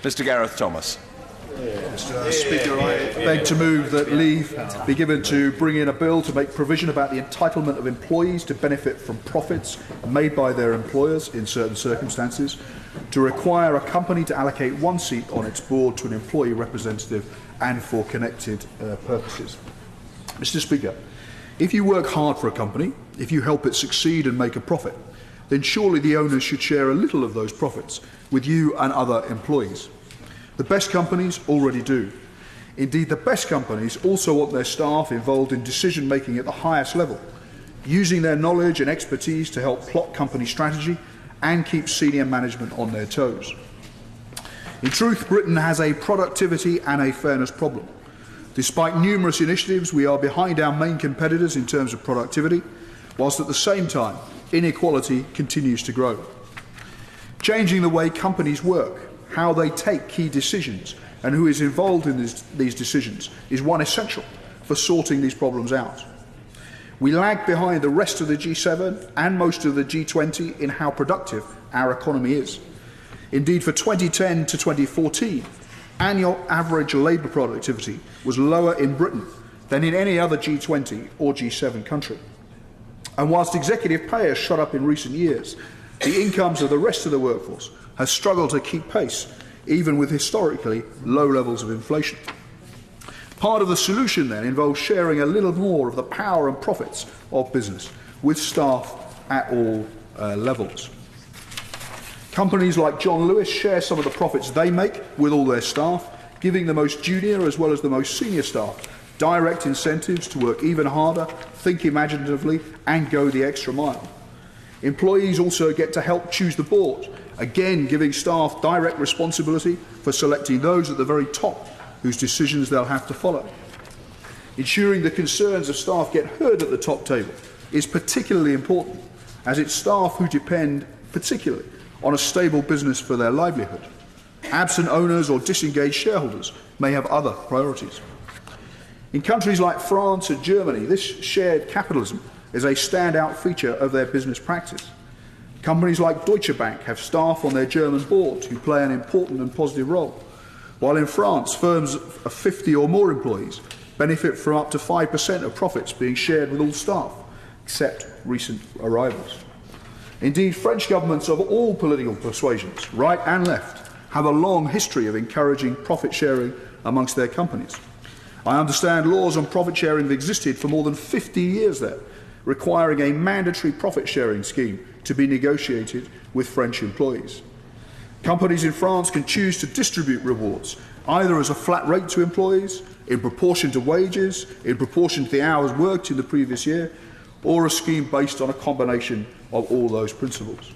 Mr. Gareth Thomas. Mr. Speaker, I beg to move that leave be given to bring in a bill to make provision about the entitlement of employees to benefit from profits made by their employers in certain circumstances, to require a company to allocate one seat on its board to an employee representative and for connected purposes. Mr. Speaker, if you work hard for a company, if you help it succeed and make a profit, then surely the owners should share a little of those profits with you and other employees. The best companies already do. Indeed, the best companies also want their staff involved in decision-making at the highest level, using their knowledge and expertise to help plot company strategy and keep senior management on their toes. In truth, Britain has a productivity and a fairness problem. Despite numerous initiatives, we are behind our main competitors in terms of productivity, whilst at the same time, inequality continues to grow. Changing the way companies work, how they take key decisions, and who is involved in these decisions is one essential for sorting these problems out. We lag behind the rest of the G7 and most of the G20 in how productive our economy is. Indeed, for 2010 to 2014, annual average labour productivity was lower in Britain than in any other G20 or G7 country. And whilst executive pay has shot up in recent years, the incomes of the rest of the workforce has struggled to keep pace, even with historically low levels of inflation. Part of the solution, then, involves sharing a little more of the power and profits of business with staff at all levels. Companies like John Lewis share some of the profits they make with all their staff, giving the most junior as well as the most senior staff direct incentives to work even harder, think imaginatively, and go the extra mile. Employees also get to help choose the board, again giving staff direct responsibility for selecting those at the very top whose decisions they'll have to follow. Ensuring the concerns of staff get heard at the top table is particularly important, as it's staff who depend particularly on a stable business for their livelihood. Absent owners or disengaged shareholders may have other priorities. In countries like France and Germany, this shared capitalism is a standout feature of their business practice. Companies like Deutsche Bank have staff on their German board who play an important and positive role, while in France, firms of 50 or more employees benefit from up to 5% of profits being shared with all staff, except recent arrivals. Indeed, French governments of all political persuasions, right and left, have a long history of encouraging profit sharing amongst their companies. I understand laws on profit sharing have existed for more than 50 years there, requiring a mandatory profit-sharing scheme to be negotiated with French employees. Companies in France can choose to distribute rewards, either as a flat rate to employees, in proportion to wages, in proportion to the hours worked in the previous year, or a scheme based on a combination of all those principles.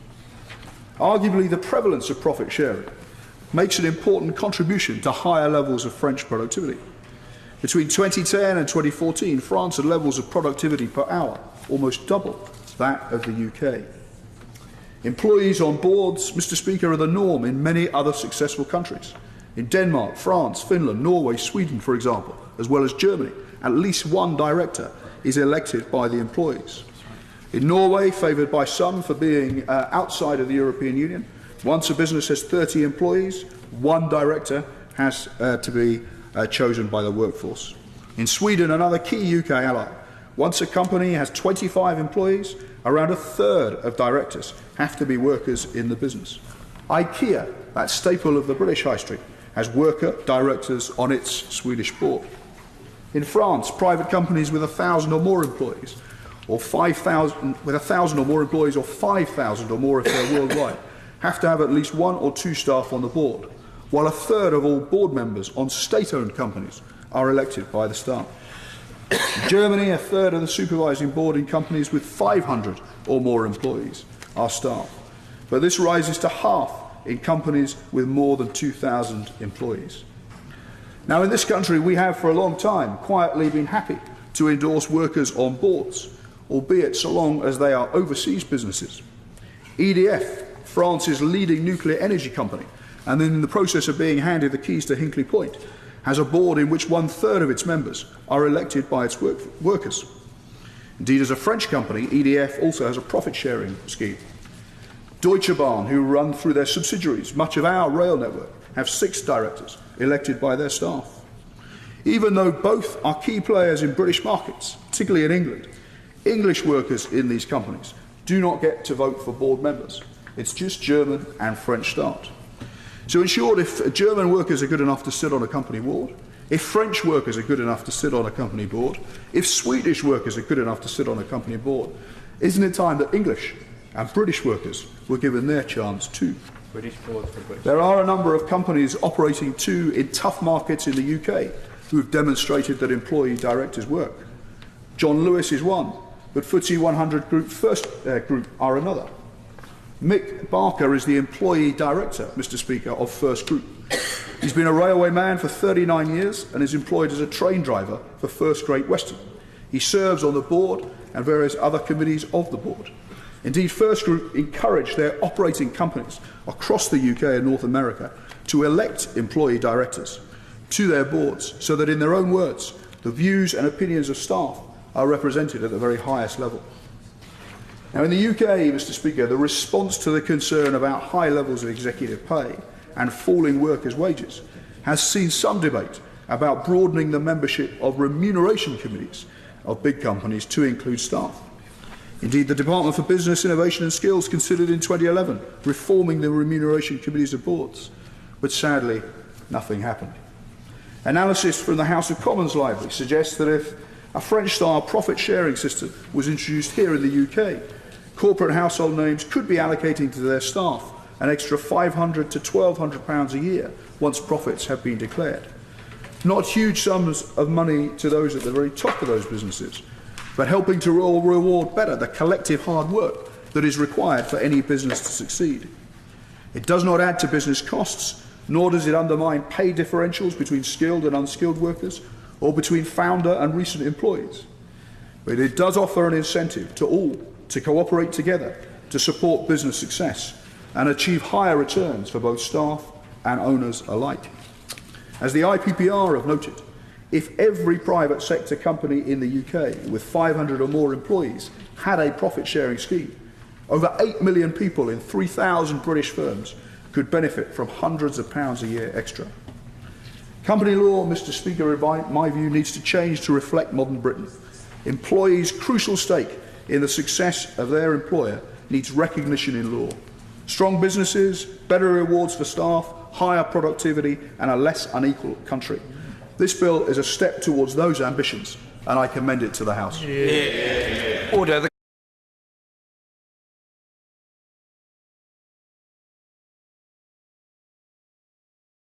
Arguably, the prevalence of profit sharing makes an important contribution to higher levels of French productivity. Between 2010 and 2014, France had levels of productivity per hour almost double that of the UK. Employees on boards, Mr. Speaker, are the norm in many other successful countries. In Denmark, France, Finland, Norway, Sweden, for example, as well as Germany, at least one director is elected by the employees. In Norway, favoured by some for being outside of the European Union, once a business has 30 employees, one director has to be chosen by the workforce. In Sweden, another key UK ally, once a company has 25 employees, around a third of directors have to be workers in the business. IKEA, that staple of the British high street, has worker directors on its Swedish board. In France, private companies with 1,000 or more employees, or 5,000 with 1,000 or more employees, or 5,000 or more if they're worldwide, have to have at least one or two staff on the board, while a third of all board members on state-owned companies are elected by the staff. In Germany, a third of the supervising board in companies with 500 or more employees are staff, but this rises to half in companies with more than 2,000 employees. Now, in this country, we have for a long time quietly been happy to endorse workers on boards, albeit so long as they are overseas businesses. EDF, France's leading nuclear energy company, and in the process of being handed the keys to Hinkley Point, has a board in which one-third of its members are elected by its workers. Indeed, as a French company, EDF also has a profit-sharing scheme. Deutsche Bahn, who run through their subsidiaries much of our rail network, have 6 directors elected by their staff. Even though both are key players in British markets, particularly in England, English workers in these companies do not get to vote for board members. It's just German and French staffed. So in short, if German workers are good enough to sit on a company board, if French workers are good enough to sit on a company board, if Swedish workers are good enough to sit on a company board, isn't it time that English and British workers were given their chance too? British boards for British. There are a number of companies operating too in tough markets in the UK who have demonstrated that employee directors work. John Lewis is one, but FTSE 100 Group First Group are another. Mick Barker is the employee director, Mr. Speaker, of First Group. He's been a railway man for 39 years and is employed as a train driver for First Great Western. He serves on the board and various other committees of the board. Indeed, First Group encourage their operating companies across the UK and North America to elect employee directors to their boards so that, in their own words, the views and opinions of staff are represented at the very highest level. Now, in the UK, Mr. Speaker, the response to the concern about high levels of executive pay and falling workers' wages has seen some debate about broadening the membership of remuneration committees of big companies to include staff. Indeed, the Department for Business, Innovation and Skills considered in 2011 reforming the remuneration committees of boards, but sadly, nothing happened. Analysis from the House of Commons Library suggests that if a French-style profit-sharing system was introduced here in the UK, corporate household names could be allocating to their staff an extra £500 to £1,200 a year once profits have been declared. Not huge sums of money to those at the very top of those businesses, but helping to reward better the collective hard work that is required for any business to succeed. It does not add to business costs, nor does it undermine pay differentials between skilled and unskilled workers, or between founder and recent employees. But it does offer an incentive to all to cooperate together to support business success and achieve higher returns for both staff and owners alike. As the IPPR have noted, if every private sector company in the UK with 500 or more employees had a profit-sharing scheme, over 8 million people in 3,000 British firms could benefit from hundreds of pounds a year extra. Company law, Mr. Speaker, in my view, needs to change to reflect modern Britain. Employees' crucial stake in the success of their employer needs recognition in law. Strong businesses, better rewards for staff, higher productivity and a less unequal country. This bill is a step towards those ambitions, and I commend it to the House. Order.